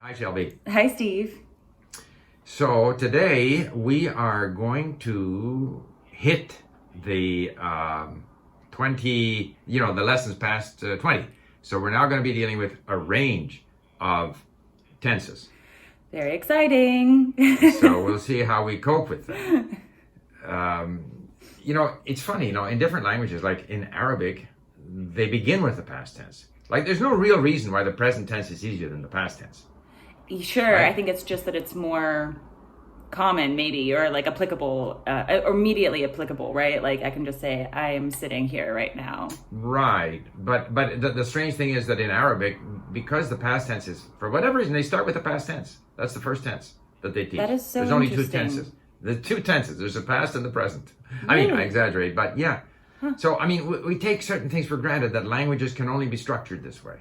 Hi, Shelby. Hi, Steve. So today we are going to hit the 20, the lessons past 20. So we're now going to be dealing with a range of tenses. Very exciting. So we'll see how we cope with them. It's funny, in different languages, like in Arabic, they begin with the past tense. Like there's no real reason why the present tense is easier than the past tense. Sure, Right. I think it's just that it's more common, maybe, or like applicable, or immediately applicable, right? Like I can just say, I am sitting here right now. Right, but the strange thing is that in Arabic, because the past tense is, for whatever reason, they start with the past tense. That's the first tense that they teach. That is so There's only two interesting. tenses. There's two tenses. There's the past and the present. I mean, I Really? exaggerate, but yeah. So, I mean, we take certain things for granted that languages can only be structured this way.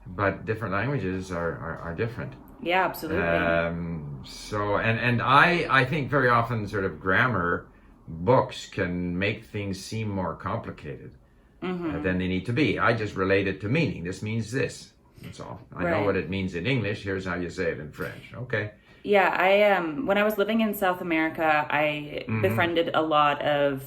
But different languages are different. Yeah, absolutely. And I think very often sort of grammar books can make things seem more complicated than they need to be. I just relate it to meaning. This means this. That's all. I know Right. what it means in English. Here's how you say it in French. Okay. Yeah, when I was living in South America, I befriended a lot of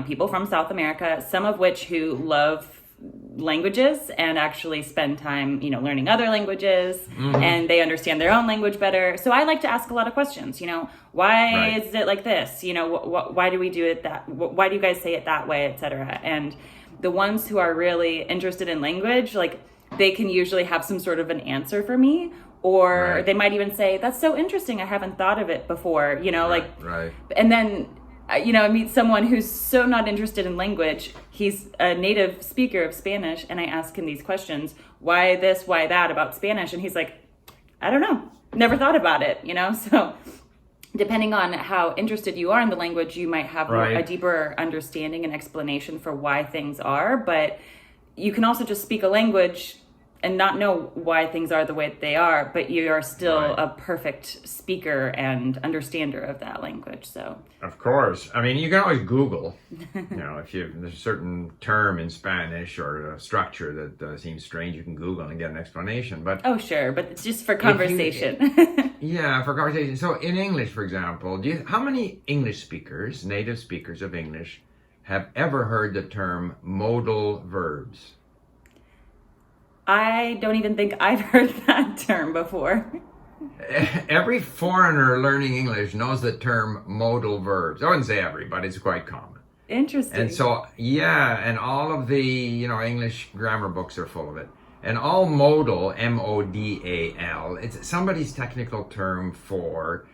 people from South America, some of which who love languages and actually spend time, learning other languages, and they understand their own language better. So I like to ask a lot of questions, why Right. is it like this? Why do we do it why do you guys say it that way, etc. And the ones who are really interested in language, like they can usually have some sort of an answer for me, or Right. they might even say, that's so interesting, I haven't thought of it before, Right. and then I meet someone who's so not interested in language. He's a native speaker of Spanish, and I ask him these questions: why this, why that about Spanish? And he's like, I don't know, never thought about it. So depending on how interested you are in the language, you might have Right. a deeper understanding and explanation for why things are. But you can also just speak a language and not know why things are the way that they are, but you are still Right. a perfect speaker and understander of that language. So Of course. I mean, you can always Google, if there's a certain term in Spanish or a structure that seems strange, you can Google and get an explanation. But oh, sure, but it's just for conversation. yeah, for conversation. So in English, for example, how many English speakers, native speakers of English, have ever heard the term modal verbs? I don't even think I've heard that term before. Every foreigner learning English knows the term modal verbs. I wouldn't say every, but it's quite common. Interesting. And so, yeah, and all of the, English grammar books are full of it. And all modal, M-O-D-A-L, it's somebody's technical term for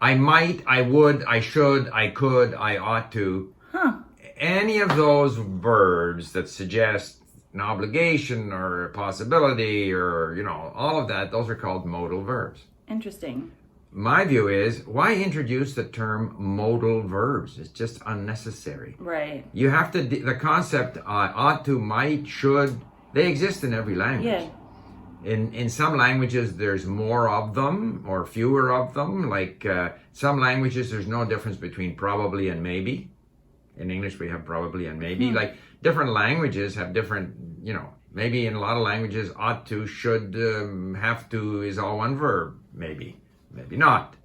I might, I would, I should, I could, I ought to. Any of those verbs that suggest an obligation or a possibility or, all of that, those are called modal verbs. Interesting. My view is, why introduce the term modal verbs? It's just unnecessary. Right. You have to, the concept ought to, might, should, they exist in every language. Yeah. In some languages, there's more of them or fewer of them. Like some languages, there's no difference between probably and maybe. In English, we have probably and maybe. Like different languages have different, maybe in a lot of languages, ought to, should, have to is all one verb. Maybe not.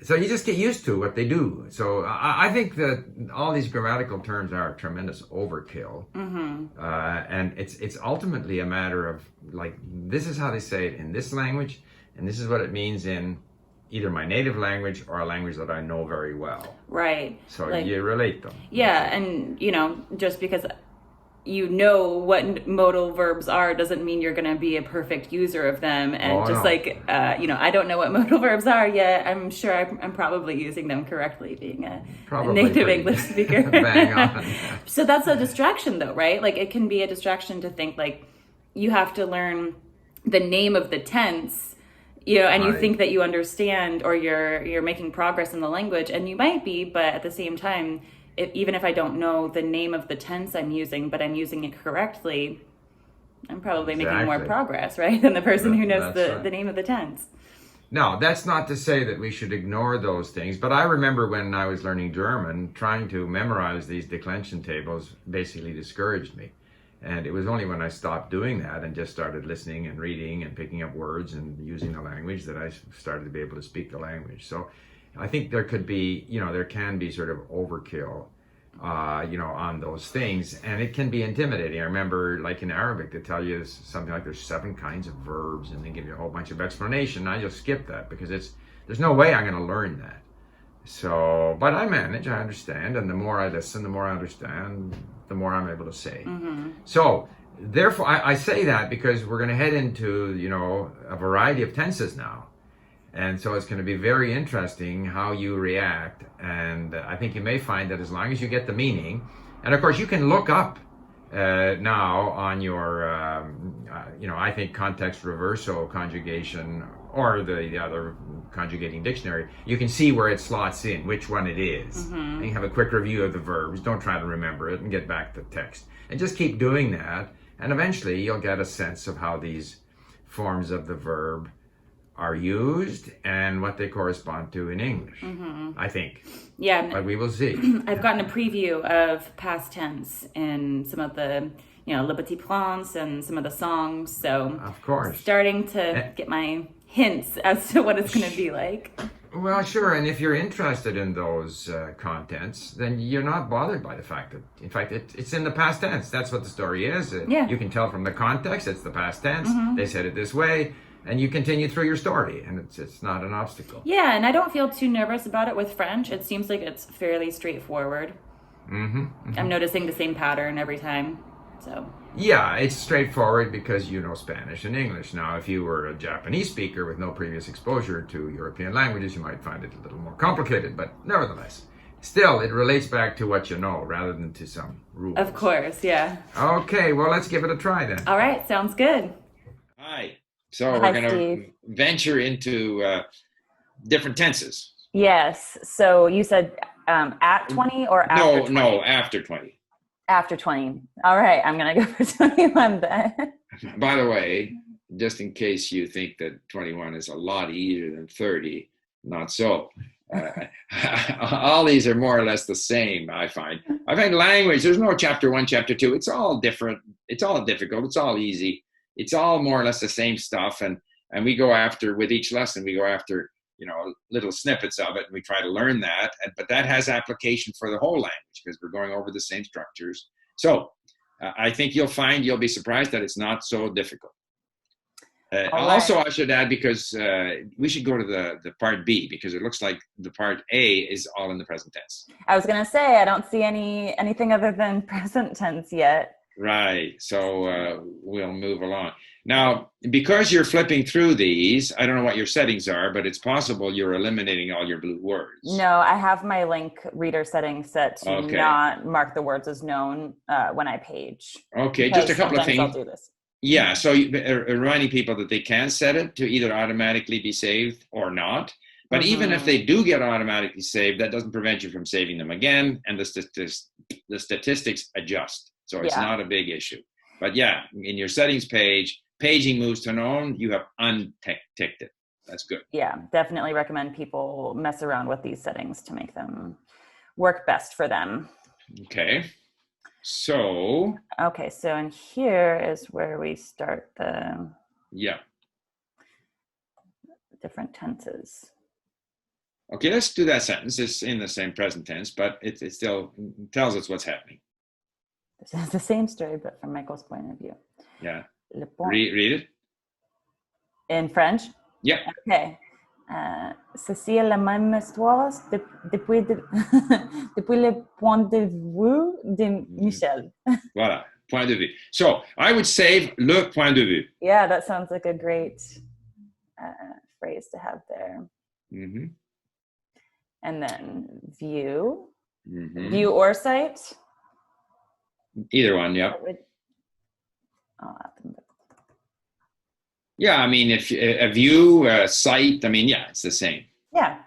So you just get used to what they do. So I think that all these grammatical terms are a tremendous overkill. And it's ultimately a matter of like, this is how they say it in this language, and this is what it means in either my native language or a language that I know very well. Right. So Like, you relate them. yeah, and just because you know what modal verbs are doesn't mean you're going to be a perfect user of them. And Oh, just no. like I don't know what modal verbs are yet. I'm sure I'm probably using them correctly, being a Probably native pretty English speaker. bang on. So that's a distraction, though, right? Like it can be a distraction to think like you have to learn the name of the tense, and you Right. think that you understand or you're making progress in the language, and you might be, but at the same time, even if I don't know the name of the tense I'm using, but I'm using it correctly, I'm probably making more Exactly. progress, right, than the person who knows That's right. the name of the tense. No, that's not to say that we should ignore those things, but I remember when I was learning German, trying to memorize these declension tables basically discouraged me. And it was only when I stopped doing that and just started listening and reading and picking up words and using the language that I started to be able to speak the language. So I think there could be, there can be sort of overkill, on those things, and it can be intimidating. I remember, like in Arabic, they tell you something like there's 7 kinds of verbs, and they give you a whole bunch of explanation. I just skip that because there's no way I'm going to learn that. So, but I manage, I understand, and the more I listen, the more I understand, the more I'm able to say. So, therefore, I say that because we're going to head into, a variety of tenses now. And so it's going to be very interesting how you react. And I think you may find that as long as you get the meaning, and of course you can look up now on your, I think context reversal conjugation or the other conjugating dictionary, you can see where it slots in, which one it is. And you have a quick review of the verbs. Don't try to remember it and get back to text. And just keep doing that. And eventually you'll get a sense of how these forms of the verb are used and what they correspond to in English, I think. Yeah. But we will see. I've gotten a preview of past tense in some of the, Le Petit Prince and some of the songs. So of course, starting to get my hints as to what it's going to be like. Well, sure. And if you're interested in those contents, then you're not bothered by the fact that, in fact, it's in the past tense. That's what the story is. You can tell from the context, it's the past tense. They said it this way. And you continue through your story, and it's not an obstacle. Yeah, and I don't feel too nervous about it with French. It seems like it's fairly straightforward. I'm noticing the same pattern every time. So yeah, it's straightforward because you know Spanish and English. Now, if you were a Japanese speaker with no previous exposure to European languages, you might find it a little more complicated. But nevertheless, still, it relates back to what you know rather than to some rules. Of course, yeah. Okay, well, let's give it a try then. All right, sounds good. Hi. So we're going to venture into different tenses. Yes. So you said at 20 or after 20? No, after 20. After 20. All right, I'm going to go for 21 then. By the way, just in case you think that 21 is a lot easier than 30, not so. All these are more or less the same, I find. I find language, there's no chapter 1, chapter 2. It's all different. It's all difficult. It's all easy. It's all more or less the same stuff, and we go after, with each lesson, we go after, little snippets of it, and we try to learn that, but that has application for the whole language because we're going over the same structures. So I think you'll be surprised that it's not so difficult. Also, I should add, because we should go to the part B, because it looks like the part A is all in the present tense. I was going to say, I don't see anything other than present tense yet. Right. So we'll move along. Now, because you're flipping through these, I don't know what your settings are, but it's possible you're eliminating all your blue words. No, I have my link reader settings set to not mark the words as known when I page. Okay, just a couple of things. I'll do this. Yeah, so reminding people that they can set it to either automatically be saved or not. But even if they do get automatically saved, that doesn't prevent you from saving them again, and the statistics adjust. So it's not a big issue. But yeah, in your settings page, paging moves to known, you have unticked it. That's good. Yeah, definitely recommend people mess around with these settings to make them work best for them. Okay. So in here is where we start the different tenses. Okay, let's do that sentence. It's in the same present tense, but it still tells us what's happening. This is the same story, but from Michael's point of view. Yeah. Read it. In French? Yeah. Okay. Ceci est la même histoire depuis le point de vue de Michel. Voilà, point de vue. So I would save le point de vue. Yeah, that sounds like a great phrase to have there. Mm-hmm. And then view. Mm-hmm. View or cite? Either one, yeah. Yeah, I mean, if a view, a cite, I mean, yeah, it's the same. Yeah,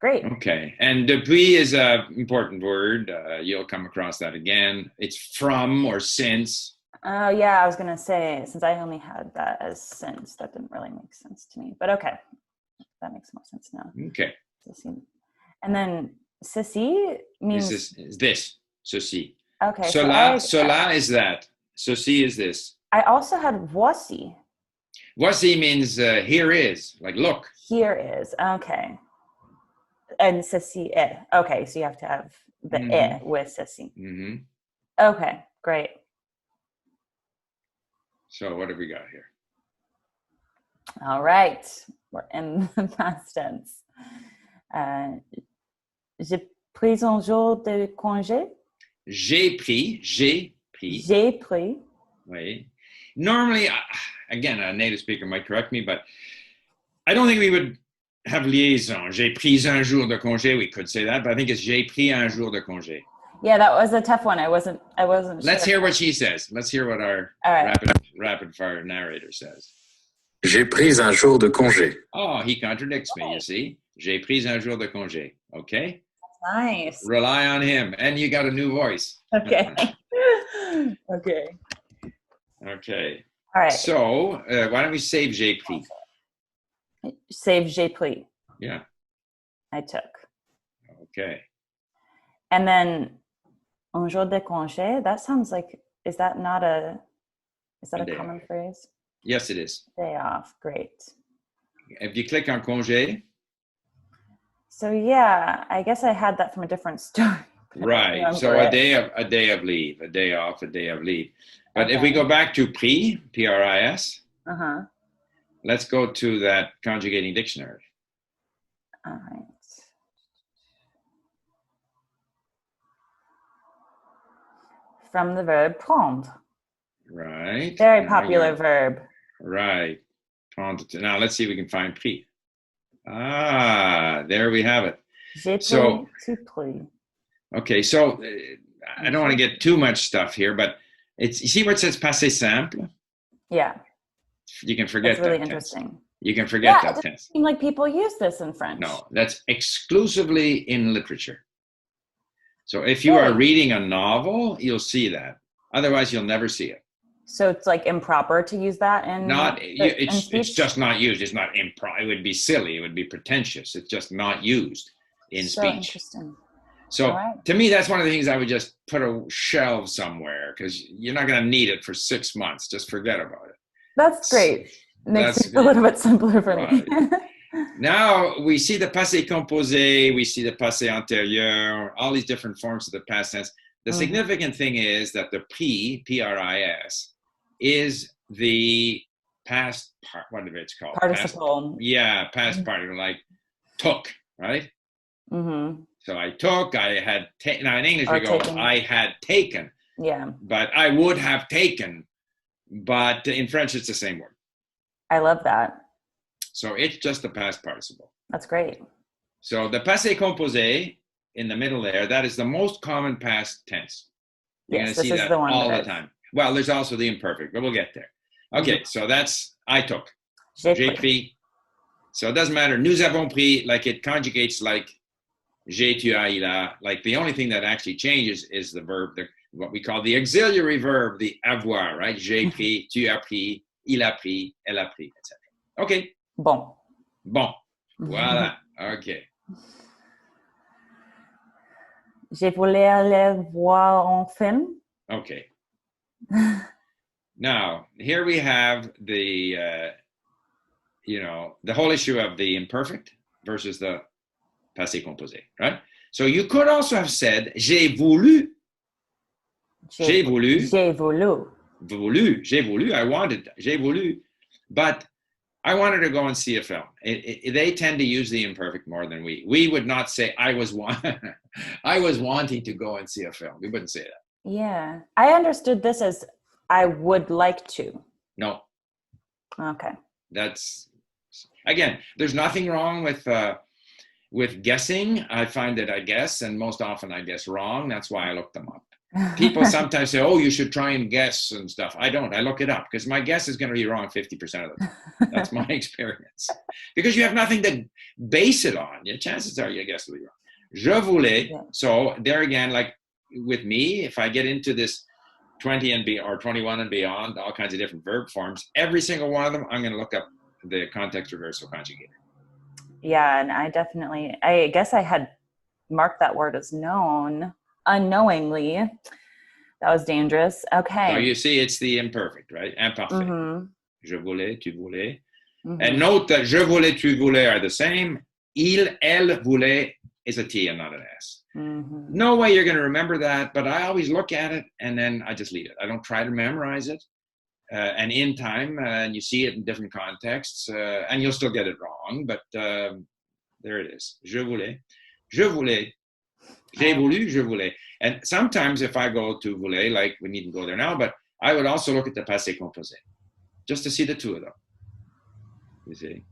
great. Okay, and depuis is an important word. You'll come across that again. It's from or since. Oh, yeah, I was going to say, since I only had that as since, that didn't really make sense to me. But okay, that makes more sense now. Okay. And then ceci means... Is this, ceci. Okay. Cela is that. Ceci is this. I also had voici. Voici means here is, like look. Here is, okay. And ceci est. Okay, so you have to have the est with ceci. Mm-hmm. Okay, great. So what have we got here? All right, we're in the past tense. J'ai pris un jour de congé. J'ai pris. J'ai pris. Oui. Normally, again, a native speaker might correct me, but I don't think we would have liaison. J'ai pris un jour de congé. We could say that, but I think it's j'ai pris un jour de congé. Yeah, that was a tough one. I wasn't Let's sure. hear what she says. Let's hear what our rapid fire narrator says. J'ai pris un jour de congé. Oh, he contradicts me, you see. J'ai pris un jour de congé. Okay? Nice. Rely on him. And you got a new voice. Okay. Okay. Okay. All right. So, why don't we save j'ai pris? Save j'ai pris. Yeah. I took. Okay. And then un jour de congé, that sounds like, is that a common phrase? Yes, it is. Day off. Great. If you click on congé. So yeah, I guess I had that from a different story. Right. So a day of leave, a day off, a day of leave. But if we go back to pris, P-R-I-S, let's go to that conjugating dictionary. All right. From the verb prendre. Right. Very popular verb. Right. Prendre. Now let's see if we can find pris. Ah, there we have it. J'ai pris, tu pris. Okay, so I don't want to get too much stuff here, but you see where it says passé simple? Yeah. You can forget that's really that interesting. tense. You can forget that it tense. Seem like people use this in French. No, that's exclusively in literature. So if you are reading a novel, you'll see that. Otherwise, you'll never see it. So it's like improper to use that in it's just not used. It's not improper. It would be silly. It would be pretentious. It's just not used in speech. Interesting. So to me, that's one of the things I would just put a shelf somewhere because you're not going to need it for 6 months. Just forget about it. That's great. Makes it a little bit simpler for me. Now we see the passé composé, we see the passé antérieur, all these different forms of the past tense. The significant thing is that the pris, P-R-I-S, is the past part, whatever it's called. Participle. Past particle, like took, right? Mm-hmm. So I took, I had taken. Now in English we go, taken. I had taken. Yeah. But I would have taken. But in French, it's the same word. I love that. So it's just the past participle. That's great. So the passé composé in the middle there, that is the most common past tense. You're going to see that all the time. Well, there's also the imperfect, but we'll get there. Okay, so that's I took. J'ai pris. So it doesn't matter. Nous avons pris, like it conjugates like j'ai, tu as, il a. Like the only thing that actually changes is the verb, what we call the auxiliary verb, the avoir, right? J'ai pris, tu as pris, il a pris, elle a pris, etc. Okay. Bon. Voilà. Okay. Je voulais aller voir un film. Okay. Now, here we have the, the whole issue of the imperfect versus the passé composé, right? So you could also have said, j'ai voulu. J'ai voulu. J'ai voulu. J'ai voulu. I wanted. J'ai voulu. But I wanted to go and see a film. They tend to use the imperfect more than we. We would not say, I was wanting to go and see a film. We wouldn't say that. Yeah. I understood this as I would like to. No. Okay. That's, again, there's nothing wrong with guessing. I find that I guess, and most often I guess wrong. That's why I look them up. People sometimes say, oh, you should try and guess and stuff. I don't. I look it up because my guess is going to be wrong 50% of the time. That's my experience. Because you have nothing to base it on. Your chances are your guess will be wrong. Je voulais. Yeah. So there again, like with me, if I get into this 20 and or 21 and beyond, all kinds of different verb forms, every single one of them, I'm going to look up the context reversal conjugator. Yeah, and I guess I had marked that word as known unknowingly. That was dangerous. Okay. So you see, it's the imperfect, right? Imparfait. Mm-hmm. Je voulais, tu voulais. Mm-hmm. And note that je voulais, tu voulais are the same. Il, elle voulait is a T and not an S. Mm-hmm. No way you're going to remember that, but I always look at it and then I just leave it. I don't try to memorize it. And in time, and you see it in different contexts, and you'll still get it wrong, but there it is. Je voulais. Je voulais. J'ai voulu, je voulais. And sometimes if I go to voulait, like we needn't go there now, but I would also look at the passé composé, just to see the two of them. You see?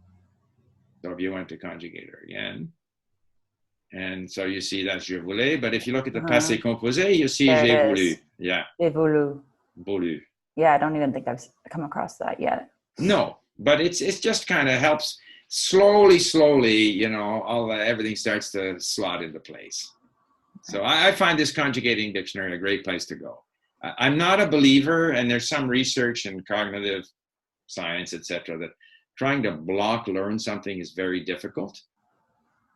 So if you went to conjugator again, and so you see that's je voulais, but if you look at the passé composé, you see j'ai voulu. Yeah. J'ai voulu. Voulu. Yeah, I don't even think I've come across that yet. No, but it's just kind of helps slowly, you know, everything starts to slot into place. So I find this conjugating dictionary a great place to go. I'm not a believer, and there's some research in cognitive science, etc., that trying to block learn something is very difficult.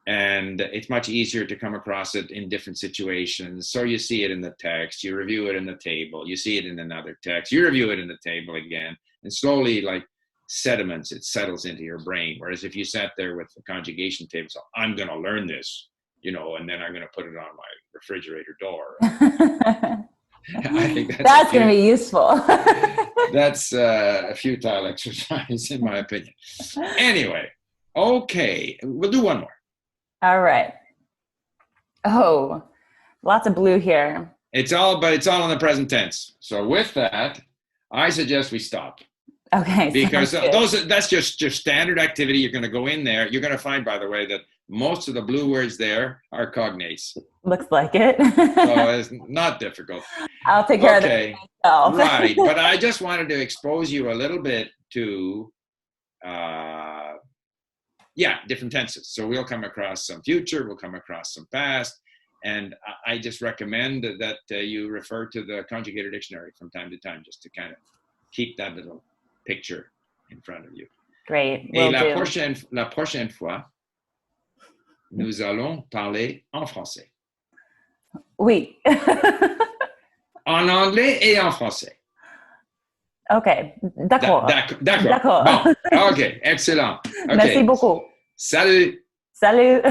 And it's much easier to come across it in different situations. So you see it in the text, you review it in the table, you see it in another text, you review it in the table again, and slowly, like sediments, it settles into your brain. Whereas if you sat there with the conjugation table, so I'm going to learn this, you know, and then I'm going to put it on my refrigerator door. I think that's going to be useful. That's a futile exercise, in my opinion. Anyway, okay, we'll do one more. All right. Oh, lots of blue here. It's all in the present tense. So with that, I suggest we stop. Okay. Because that's just standard activity. You're going to go in there. You're going to find, by the way, that most of the blue words there are cognates. Looks like it. So it's not difficult. I'll take care of it myself. Right. But I just wanted to expose you a little bit to different tenses. So we'll come across some future, we'll come across some past, and I just recommend that you refer to the conjugator dictionary from time to time, just to kind of keep that little picture in front of you. Great. Et la prochaine fois, nous allons parler en français. Oui. En anglais et en français. Okay, d'accord. D'accord. Bon, ok, excellent. Okay. Merci beaucoup. Salut. Salut.